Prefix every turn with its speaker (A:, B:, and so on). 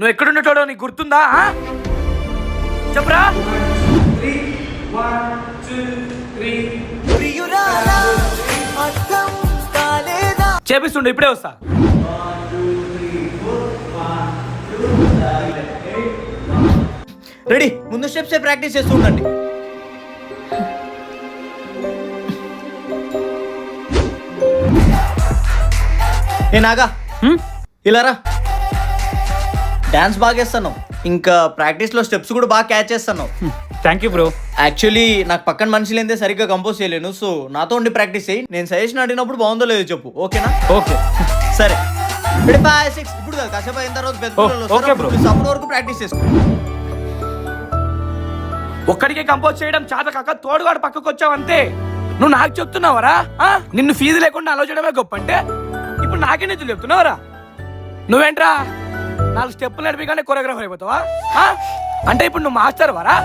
A: నువ్వు ఎక్కడుండేటోడో నీకు గుర్తుందా? చెప్పరా? చేపిస్తుండే, ఇప్పుడే వస్తా.
B: రెడీ, ముందు స్టెప్స్ ప్రాక్టీస్ చేస్తూ ఉండండి. ఏ నాగా, ఇలా రా. డాన్స్ బాగా వేస్తాను, ఇంకా ప్రాక్టీస్లో స్టెప్స్ కూడా బాగా క్యాచ్ చేస్తాను.
A: Thank you bro.
B: యాక్చువల్లీ నాకు పక్కన మనుషులు ఏందే సరిగ్గా కంపోజ్ చేయలేను, సో నాతో ఉండి ప్రాక్టీస్ చేయి. నేను సజెషన్ అడిగినప్పుడు బాగుందో లేదో చెప్పు, ఓకేనా?
A: ఓకే
B: సరే. 5, 6 ఇప్పుడు కాదు, కాసేపు అయిన తర్వాత పెద్ద పిల్లలు వస్తారు,
A: ఓకే బ్రో.
B: అప్పటి వరకు ప్రాక్టీస్ చేసుకో.
A: ఒక్కడికే కంపోజ్ చేయడం చేత కాక తోడుగాడు పక్కకు వచ్చావంతే. నువ్వు నాకు చెప్తున్నావరా? నిన్ను ఫీజు లేకుండా అలో చేయడమే గొప్ప అంటే ఇప్పుడు నాకే నిధులు చెప్తున్నావరా? నువ్వేంట్రా 4 స్టెప్పులు నడిపిగానే కొరియోగ్రాఫర్ అయిపోతావా? అంటే ఇప్పుడు నువ్వు మాస్టర్ వరా?